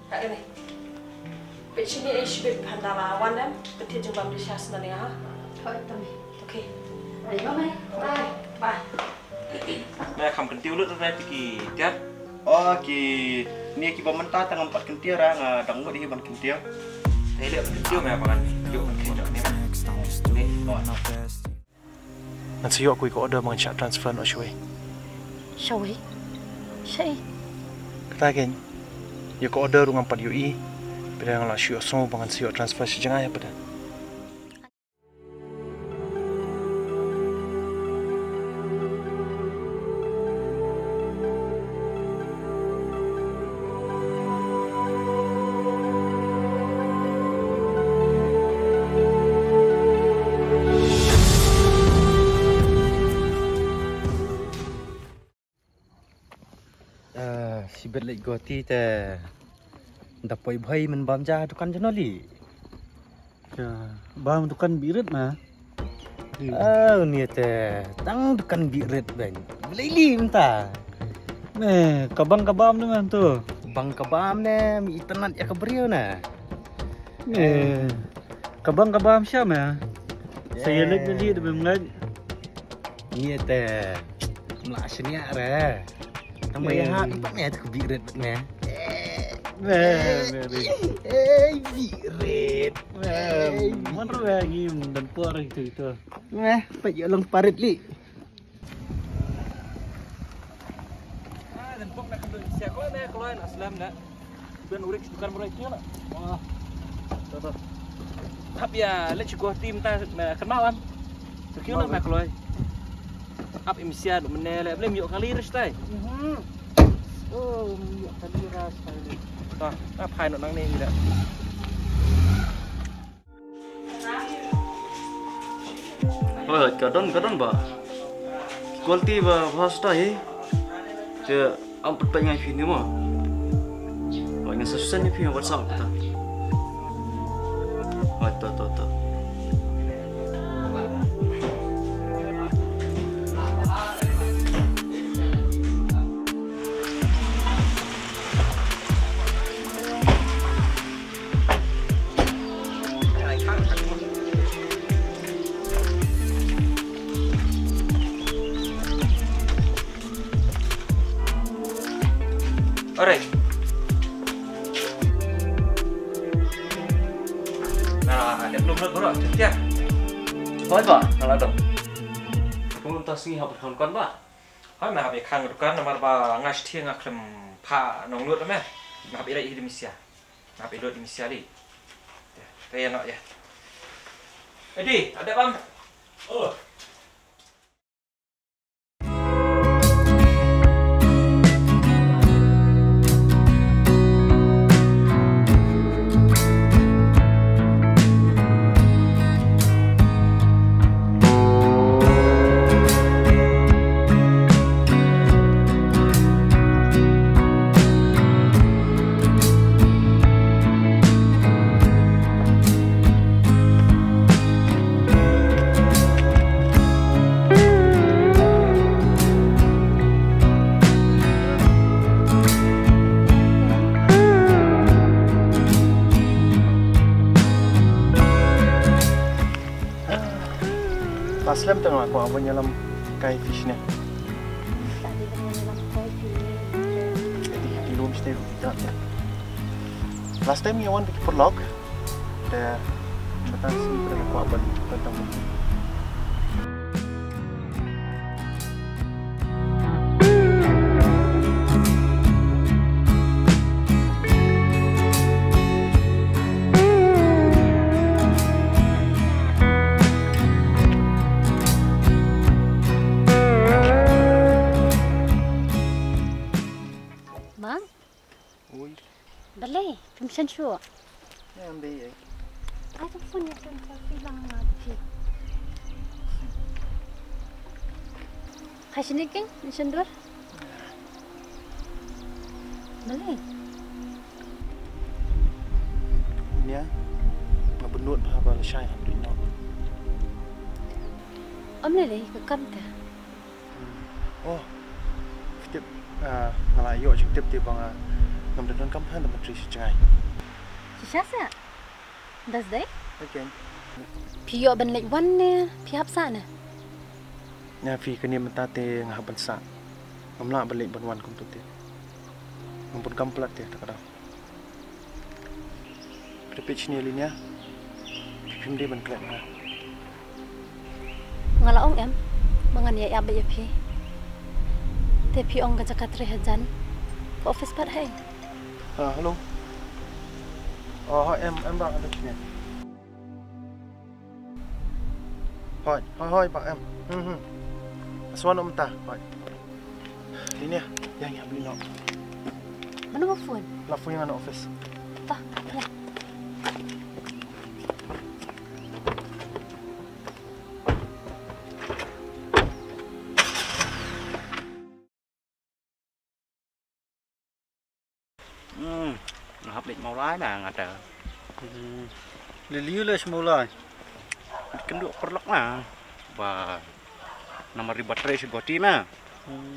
Tak ini. Becini isu pandala awan betul jumpa Malaysia sebenarnya. Thôi tầm Okey. Đấy bác ơi. Bye. Bye. Mẹ không cần tiêu lướt ra thì tiết. Ki ni ki pemerintah tengah empat kentir ang danggu di hiban kentir. Thấy liệu tiêu mẹ bằng dụ khi chọn đi mà. Nanti saya aku ikut order mengenai transfer nak cuy. Sao ấy? Sao? Kata kan, ikut order dengan 4 UI. Bila yang lah syuk semua dengan saya transfer sejengah ya pada. Sibet lagi goti te. Dapat bhai men bam ja dukan janoli. Ya, bam dukan birit mah. Ni te. Tang dukan birit bang. Beli minta. Kabang tu man tu. Bang kabam ne mi internet ya kebriu na. Kabang siapa ya? Saya beli tu memang. Ni te. Melasnya re. Tambah ya empat ni tu birit ne. Birit. Mana lagi dan puar itu. Pagi lang parit li. Dan pok nak kembali siapa nak keluar aslam nak. Ben urik bukan mereka lah. Wah. Tuh. Tapi ya, let's go tim ta kenal am. Sekilo nak keluar. Ap imsian menele boleh miok kali restai. Oh, miok kali restai. Tah, ap hai nak nang ni dak. Oh, kadon ba. Quality ba pasta he. Je amput pengai fini mah. Oh, yang susah ni fini WhatsApp kita. Oh, tu. Alright. Nah, ada belum berat tiap. Thôi ba, kalau ada. Kamu tak singi hab kan ba? Hai mah hab kang kan nomor ba ngas tiang aklem pa nong lut mah. Mah hab ira di Malaysia. Mah hab ira di Malaysia di. Kayak nak ya. Edi, ada bang? Oh. Aslam tengok aku apa nyelam kai fish ni. Tadi dengan dalam koi Jadi di room stay tak. Last time you want to keep log. Dia macam si berapa aku apa tentang Balai, permission sure. Ya, ambil. Ada pun yang tak bilang lagi. Kasih ni kan, permission dua. Balai. Ini ya, ngebenut apa lesai alhamdulillah. Lagi ke kanta. Oh, kita ngalayo cik tip bang ngam dan kampan dan matri sejai. Sisa das day? Again. Piyo ban lek wan ne, piap sa na. Nya fi kini mentate ngahaban sa. Ngamla balik banwan kum tuti. Ngampun kamplat ya tak ada. Prepich ni linya. Pipim dia ban klep na. Ngalaong em, mangan ya abe ya pi. Te pi ong ka jakat rehajan. Ko office pat hai. Hello. Oh, em đang ở đây nè. Hỏi bạn em. Aswan om ta. Hỏi. Ini ya, yang beli nak. Mana mo phone? Lafu yang ada office. Ta, ya. Hợp định màu lái mà ngặt trời. Liliu lah semula. Kenduk perlok nah. Wah. Nama ribat race goti mah.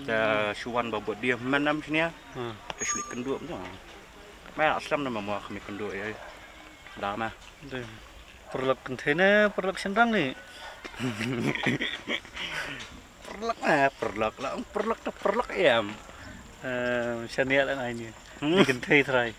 Cha suwan babot dia menam sini ya. Sulit kenduk tu. Mai aslam nama mau kami kenduk ya. Dah mah. Perlok container, perlok senrang ni. Perlok ah, perlok lah. Perlok tu perlok ayam. Seniat lah ini. Bikin teh try.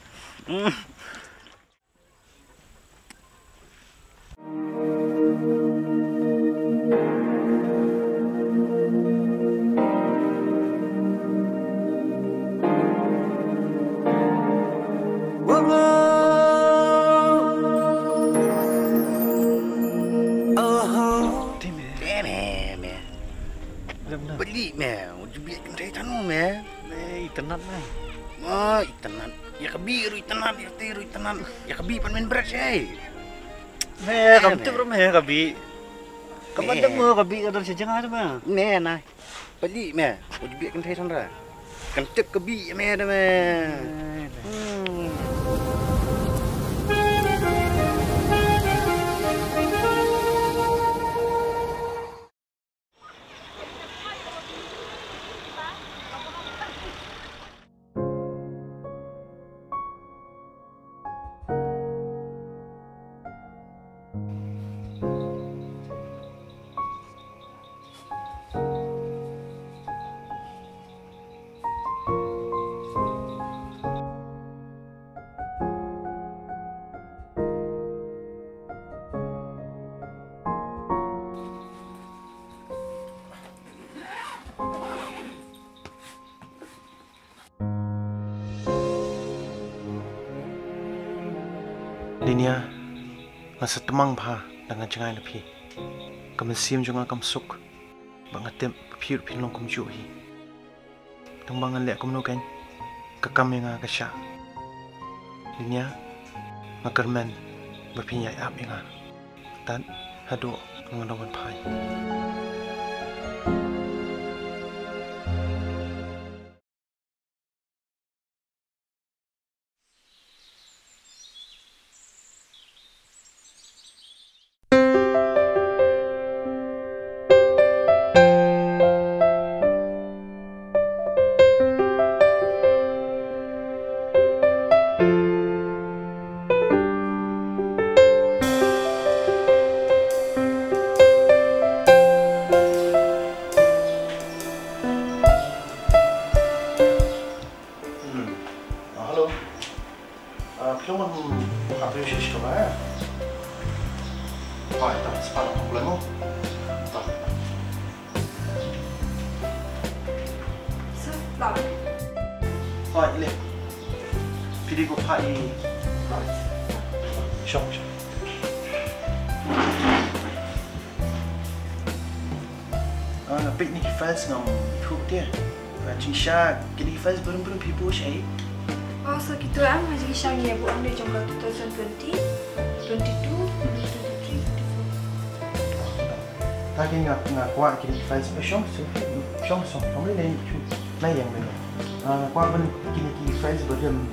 Beli meh, ujubi kendai tanu meh. Itenat mah. Ah, itenan. Ya kebiru itenan, ya tiru itenan. Ya kebi pan main berat sih. Kamu tu berapa kabi? Kamu ada mau kabi ada sejengah tu mah. Nè này. Beli meh, ujubi kendai tanu dah. Kentip kebi meh dah meh. Linia, masa temang pa dengan cengai lebih. Kami siam juga kami suk, bangatem piur pinlong kami juhi. Tungbangan liat kami nuken, kekam yang agak syak. Linia, makarmen berpinyai ap yang dan hadu mengandungan pai. Cuma apa yang sih coba ya? Oh, itu separuh problemu. Sebab. Oh, ini. Pilih gua pai. Shop. Piknik fans ngam itu dia. Cincin kini fans belum pipu sih. Oh, so gitu am haji syang ya bu ande jumlah 2020, 22, 23, 24. Tadi ngak kuat kini fans syong kamu ni tu naik yang mana? Kuat pun kini fans berdem.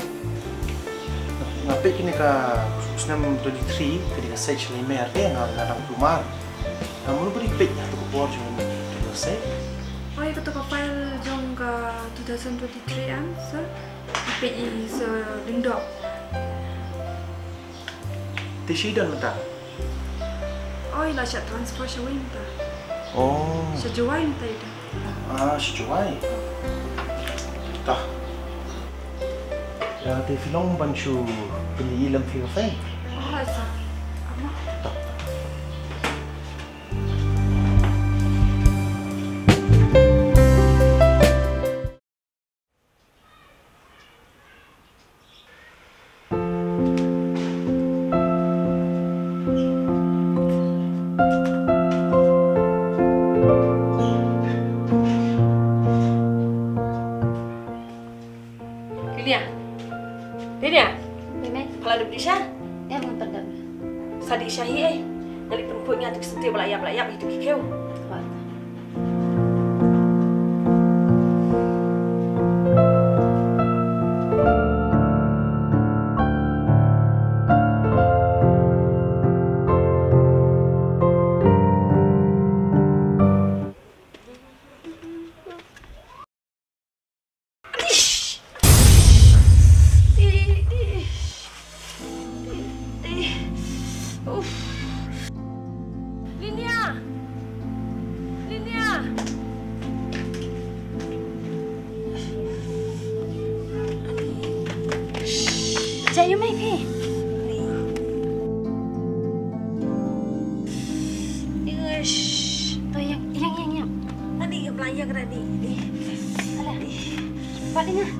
Ngapik kini ke senam 23 kini ke search lima dia ngarang rumah. Kamu beri pik tu keluar cuma tu say. Oh, itu file jong 2023 am, so PI sedendok. Tishi dan mentah. Oh, ilah syak transfer syawin ta. Oh. Syajawai minta itu. Sejuai. Tah. Ya, te filong bancu beli ilam fi kafe. Oh, rasa. Ama. Lilia, Meme, kalau ada Isha, ya mau pedam. Sadi Syahi dari perempuan yang sentuh belayap itu kikau. Kuat. Jayu mai pi. Tu yang. Tadi yang belayar tadi. Alah. Cepat ini.